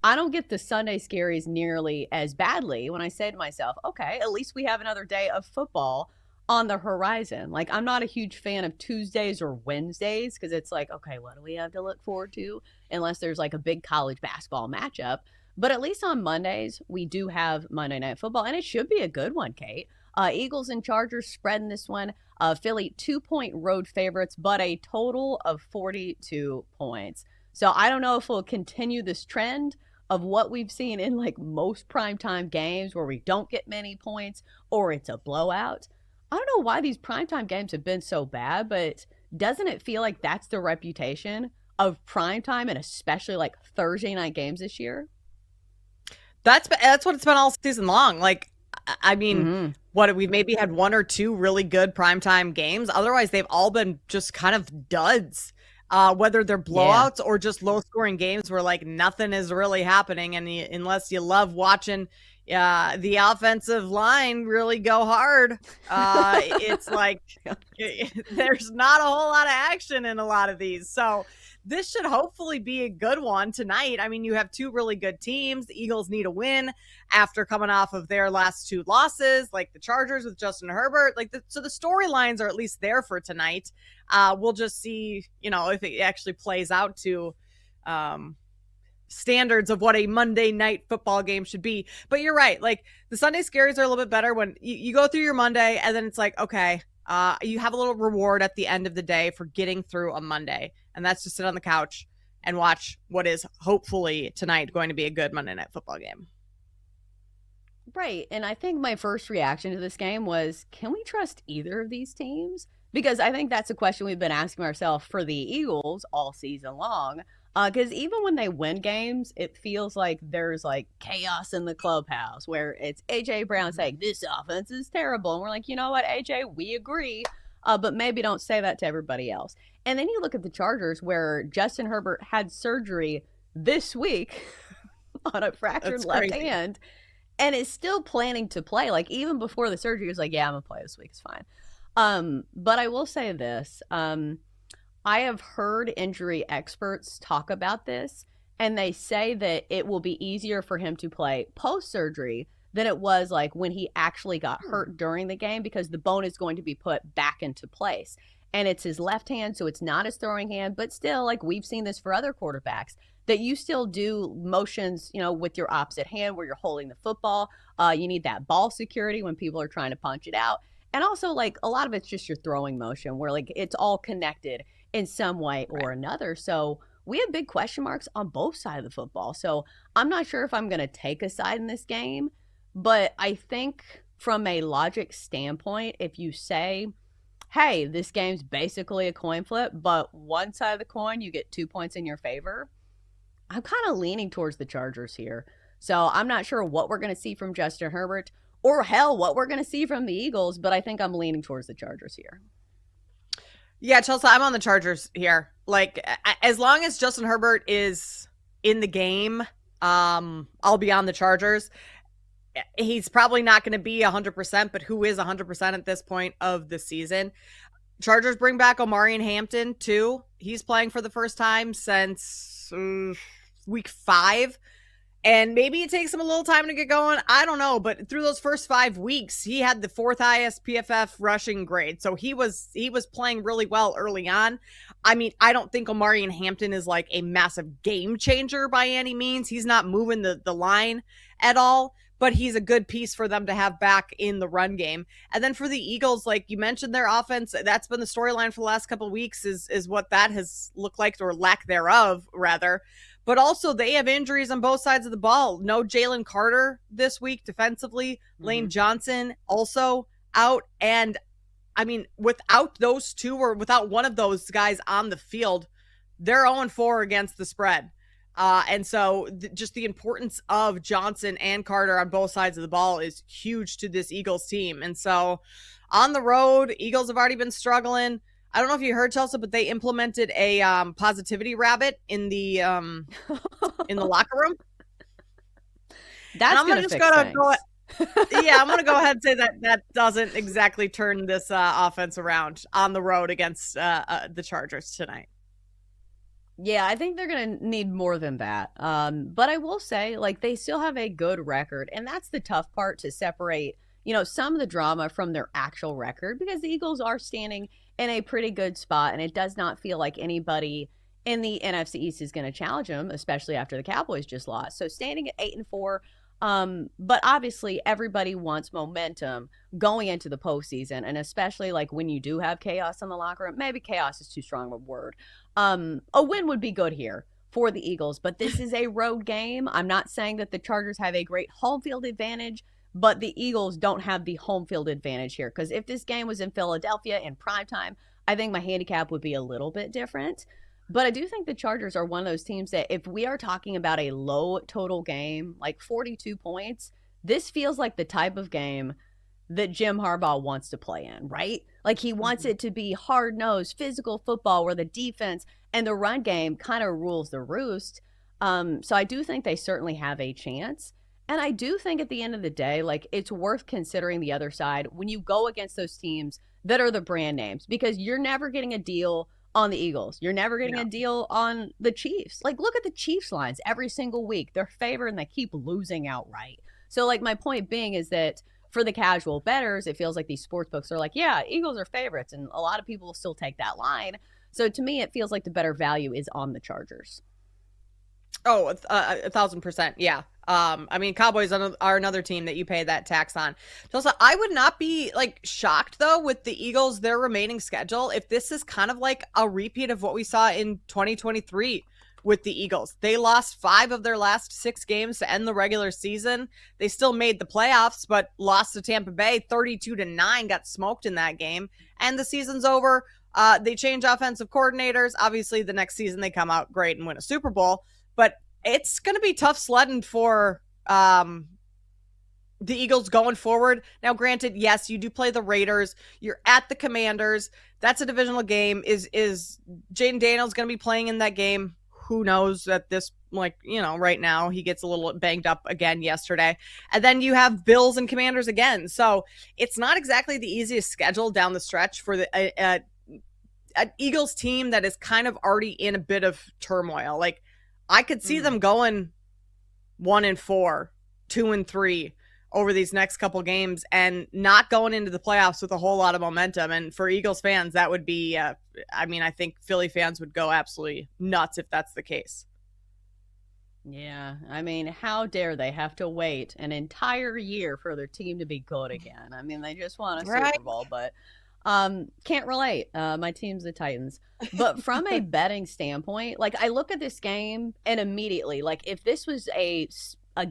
I don't get the Sunday scaries nearly as badly when I say to myself, okay, at least we have another day of football on the horizon. Like, I'm not a huge fan of Tuesdays or Wednesdays because it's like, okay, what do we have to look forward to? Unless there's like a big college basketball matchup. But at least on Mondays, we do have Monday Night Football, and it should be a good one, Kate. Eagles and Chargers spreading this one. Philly 2-point road favorites, but a total of 42 points. So I don't know if we'll continue this trend of what we've seen in like most primetime games where we don't get many points or it's a blowout. I don't know why these primetime games have been so bad, but doesn't it feel like that's the reputation of primetime and especially like Thursday night games this year? That's what it's been all season long. Like, I mean, what we've maybe had one or two really good primetime games. Otherwise, they've all been just kind of duds. Whether they're blowouts or just low-scoring games where like nothing is really happening, and unless you love watching the offensive line really go hard, it's like there's not a whole lot of action in a lot of these. So this should hopefully be a good one tonight. I mean, you have two really good teams. The Eagles need a win after coming off of their last two losses, like the Chargers with Justin Herbert. So the storylines are at least there for tonight. We'll just see, if it actually plays out to standards of what a Monday night football game should be. But you're right. Like, the Sunday scaries are a little bit better when you go through your Monday and then it's like, okay, you have a little reward at the end of the day for getting through a Monday. And that's to sit on the couch and watch what is hopefully tonight going to be a good Monday night football game. Right. And I think my first reaction to this game was, can we trust either of these teams? Because I think that's a question we've been asking ourselves for the Eagles all season long. Because even when they win games, it feels like there's like chaos in the clubhouse where it's AJ Brown saying, this offense is terrible. And we're like, you know what, AJ, we agree. But maybe don't say that to everybody else. And then you look at the Chargers where Justin Herbert had surgery this week on a fractured left hand and is still planning to play. Like, even before the surgery, he was like, yeah, I'm going to play this week. It's fine. But I will say this. I have heard injury experts talk about this, and they say that it will be easier for him to play post-surgery than it was like when he actually got hurt during the game, because the bone is going to be put back into place. And it's his left hand, so it's not his throwing hand, but still, like we've seen this for other quarterbacks, that you still do motions, with your opposite hand where you're holding the football. You need that ball security when people are trying to punch it out. And also, like, a lot of it's just your throwing motion where, like, it's all connected in some way or another. So we have big question marks on both sides of the football. So I'm not sure if I'm going to take a side in this game, but I think from a logic standpoint, if you say, hey, this game's basically a coin flip, but one side of the coin, you get 2 points in your favor, I'm kind of leaning towards the Chargers here. So I'm not sure what we're going to see from Justin Herbert, or hell, what we're going to see from the Eagles, but I think I'm leaning towards the Chargers here. Yeah, Chelsa, I'm on the Chargers here. Like, as long as Justin Herbert is in the game, I'll be on the Chargers. He's probably not going to be 100%, but who is 100% at this point of the season? Chargers bring back Omarion Hampton, too. He's playing for the first time since week 5. And maybe it takes him a little time to get going. I don't know. But through those first 5 weeks, he had the 4th highest PFF rushing grade. So he was playing really well early on. I mean, I don't think Omarion Hampton is like a massive game changer by any means. He's not moving the line at all. But he's a good piece for them to have back in the run game. And then for the Eagles, like you mentioned, their offense, that's been the storyline for the last couple of weeks is what that has looked like, or lack thereof, rather. But also, they have injuries on both sides of the ball. No Jalen Carter this week defensively. Lane Johnson also out. And, I mean, without those two, or without one of those guys on the field, they're 0-4 against the spread. And so just the importance of Johnson and Carter on both sides of the ball is huge to this Eagles team. And so on the road, Eagles have already been struggling. I don't know if you heard, Chelsa, but they implemented a positivity rabbit in the locker room. That's going to fix things. Yeah, I'm going to go ahead and say that doesn't exactly turn this offense around on the road against the Chargers tonight. Yeah, I think they're going to need more than that. But I will say, like, they still have a good record. And that's the tough part to separate, some of the drama from their actual record because the Eagles are standing in a pretty good spot. And it does not feel like anybody in the NFC East is going to challenge them, especially after the Cowboys just lost. So standing at 8-4. But obviously, everybody wants momentum going into the postseason. And especially like when you do have chaos in the locker room, maybe chaos is too strong of a word. A win would be good here for the Eagles, but this is a road game. I'm not saying that the Chargers have a great home field advantage, but the Eagles don't have the home field advantage here. Because if this game was in Philadelphia in prime time, I think my handicap would be a little bit different. But I do think the Chargers are one of those teams that if we are talking about a low total game, like 42 points, this feels like the type of game that Jim Harbaugh wants to play in, right? Like he wants it to be hard-nosed, physical football where the defense and the run game kind of rules the roost. So I do think they certainly have a chance. And I do think at the end of the day, like it's worth considering the other side when you go against those teams that are the brand names because you're never getting a deal on the Eagles. You're never getting a deal on the Chiefs. Like look at the Chiefs lines every single week. They're favored and they keep losing outright. So like my point being is that for the casual bettors, it feels like these sports books are like, yeah, Eagles are favorites, and a lot of people will still take that line. So to me, it feels like the better value is on the Chargers. Oh, 1,000%. Yeah. I mean, Cowboys are another team that you pay that tax on. So I would not be like shocked though with the Eagles, their remaining schedule, if this is kind of like a repeat of what we saw in 2023 with the Eagles. They lost 5 of their last 6 games to end the regular season. They still made the playoffs, but lost to Tampa Bay 32-9, got smoked in that game. And the season's over. They change offensive coordinators. Obviously, the next season they come out great and win a Super Bowl. But it's going to be tough sledding for the Eagles going forward. Now, granted, yes, you do play the Raiders. You're at the Commanders. That's a divisional game. Is Jaden Daniels going to be playing in that game? Who knows at this, right now, he gets a little banged up again yesterday. And then you have Bills and Commanders again. So it's not exactly the easiest schedule down the stretch for the an Eagles team that is kind of already in a bit of turmoil. Like, I could see them going 1-4, 2-3 over these next couple games and not going into the playoffs with a whole lot of momentum. And for Eagles fans, that would be, I think Philly fans would go absolutely nuts if that's the case. Yeah, I mean, how dare they have to wait an entire year for their team to be good again? I mean, they just won a Super Bowl, but can't relate. My team's the Titans. But from a betting standpoint, like I look at this game and immediately, like if this was a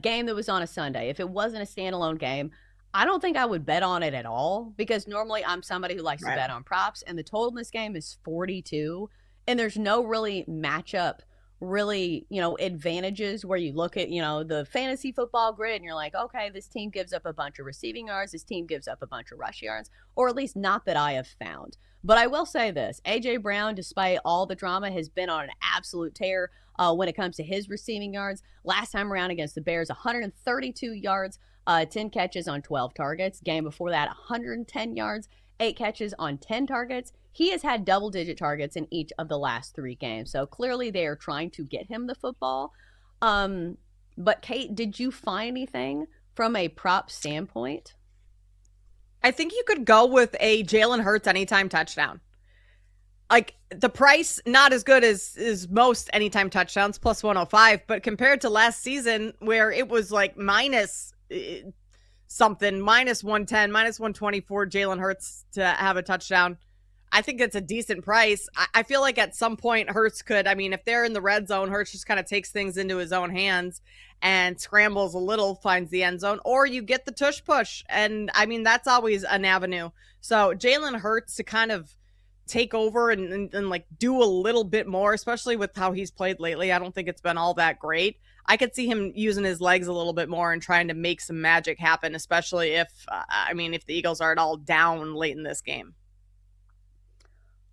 game that was on a Sunday, if it wasn't a standalone game, I don't think I would bet on it at all because normally I'm somebody who likes to bet on props, and the total in this game is 42, and there's no really matchup really, advantages where you look at, the fantasy football grid and you're like, okay, this team gives up a bunch of receiving yards, this team gives up a bunch of rush yards, or at least not that I have found. But I will say this, A.J. Brown, despite all the drama, has been on an absolute tear when it comes to his receiving yards. Last time around against the Bears, 132 yards, 10 catches on 12 targets. Game before that, 110 yards, 8 catches on 10 targets. He has had double-digit targets in each of the last 3 games. So clearly they are trying to get him the football. But Kate, did you find anything from a prop standpoint? I think you could go with a Jalen Hurts anytime touchdown. Like the price, not as good as most anytime touchdowns, plus 105, but compared to last season where it was like minus something, minus 110, minus 124, Jalen Hurts to have a touchdown. I think it's a decent price. I feel like at some point Hurts could, if they're in the red zone, Hurts just kind of takes things into his own hands and scrambles a little, finds the end zone, or you get the tush push. And that's always an avenue. So Jalen Hurts to kind of take over and like do a little bit more, especially with how he's played lately. I don't think it's been all that great. I could see him using his legs a little bit more and trying to make some magic happen, especially if the Eagles are at all down late in this game.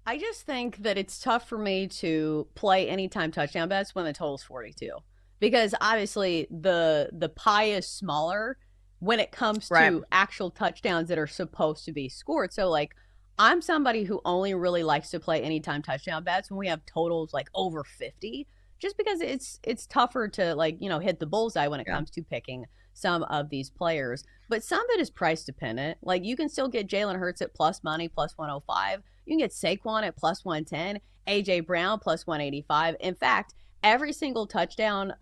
I just think that it's tough for me to play anytime touchdown bets when the total's 42 because obviously the pie is smaller when it comes to actual touchdowns that are supposed to be scored. So like I'm somebody who only really likes to play anytime touchdown bets when we have totals like over 50, just because it's tougher to like, hit the bullseye when it Yeah. comes to picking some of these players. But some of it is price dependent. Like you can still get Jalen Hurts at plus money, plus 105. You can get Saquon at plus 110, AJ Brown plus 185. In fact, every single touchdown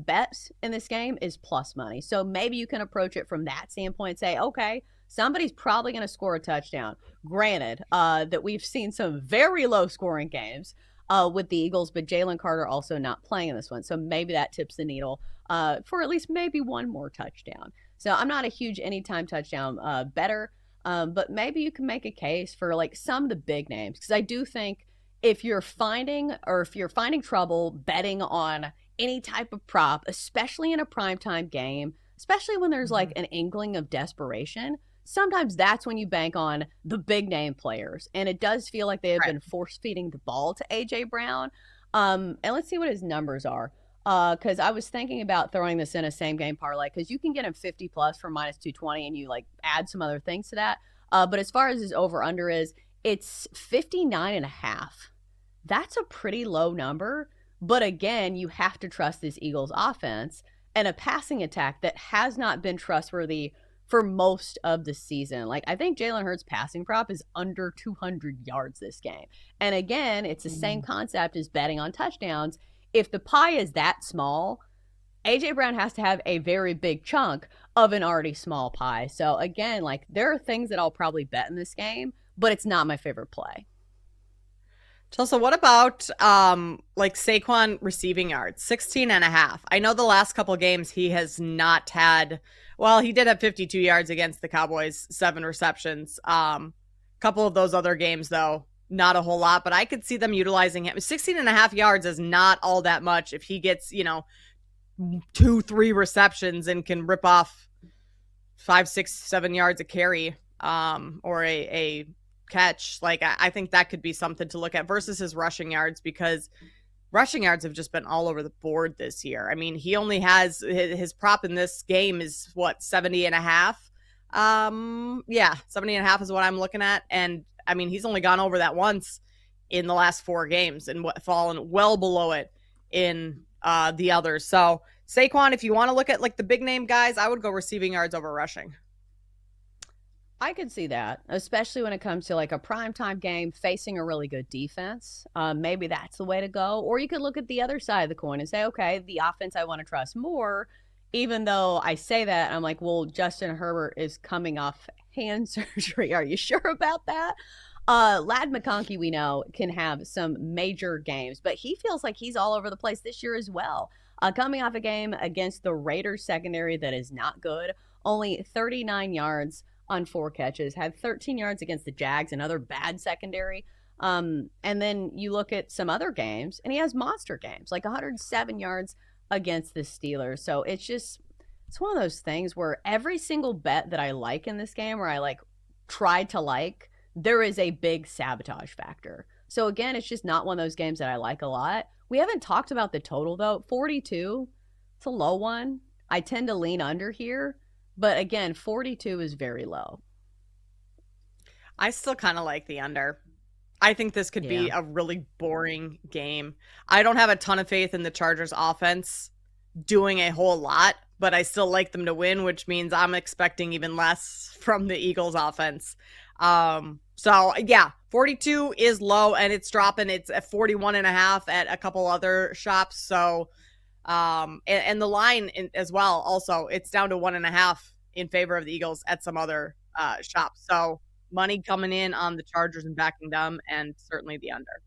bet in this game is plus money. So maybe you can approach it from that standpoint, say, okay, somebody's probably going to score a touchdown. Granted, that we've seen some very low scoring games with the Eagles, but Jalen Carter also not playing in this one. So maybe that tips the needle for at least maybe one more touchdown. So I'm not a huge anytime touchdown better, but maybe you can make a case for like some of the big names, because I do think if you're finding trouble betting on any type of prop, especially in a primetime game, especially when there's like an inkling of desperation, sometimes that's when you bank on the big name players. And it does feel like they have been force feeding the ball to AJ Brown. And let's see what his numbers are. Because I was thinking about throwing this in a same game parlay, because you can get him 50 plus for minus 220 and you like add some other things to that. But as far as his over under is, it's 59.5. That's a pretty low number. But again, you have to trust this Eagles offense and a passing attack that has not been trustworthy for most of the season. Like, I think Jalen Hurts' passing prop is under 200 yards this game. And again, it's the same concept as betting on touchdowns. If the pie is that small, AJ Brown has to have a very big chunk of an already small pie. So again, like, there are things that I'll probably bet in this game, but it's not my favorite play. Chelsa, what about like Saquon receiving yards? 16.5. I know the last couple games he has not had, well, he did have 52 yards against the Cowboys, 7 receptions. Couple of those other games, though, not a whole lot, but I could see them utilizing him. 16.5 yards is not all that much if he gets, 2-3 receptions and can rip off 5, 6, 7 yards a carry, or a catch. Like, I think that could be something to look at versus his rushing yards, because rushing yards have just been all over the board this year. I mean, he only has his prop in this game is what, 70.5. 70.5 is what I'm looking at. And I mean, he's only gone over that once in the last 4 games and fallen well below it in the others. So Saquon, if you want to look at like the big name guys, I would go receiving yards over rushing. I could see that, especially when it comes to like a primetime game facing a really good defense. Maybe that's the way to go. Or you could look at the other side of the coin and say, okay, the offense I want to trust more, even though I say that, I'm like, well, Justin Herbert is coming off hand surgery. Are you sure about that? Lad McConkey, we know, can have some major games, but he feels like he's all over the place this year as well. Coming off a game against the Raiders secondary that is not good, only 39 yards on 4 catches, had 13 yards against the Jags, another bad secondary. And then you look at some other games, and he has monster games, like 107 yards against the Steelers. So it's one of those things where every single bet that I like in this game, or I like tried to like, there is a big sabotage factor. So again, it's just not one of those games that I like a lot. We haven't talked about the total though. 42, it's a low one. I tend to lean under here. But again, 42 is very low. I still kind of like the under. I think this could be a really boring game. I don't have a ton of faith in the Chargers offense doing a whole lot, but I still like them to win, which means I'm expecting even less from the Eagles offense. So yeah, 42 is low and it's dropping. It's at 41.5 at a couple other shops. So and the line as well, also, it's down to 1.5 in favor of the Eagles at some other shops. So money coming in on the Chargers and backing them, and certainly the under.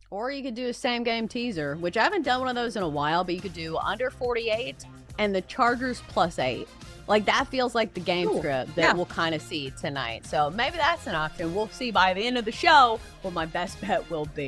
Or you could do a same game teaser, which I haven't done one of those in a while, but you could do under 48 and the Chargers +8. Like, that feels like the game script that we'll kind of see tonight. So maybe that's an option. We'll see by the end of the show what my best bet will be.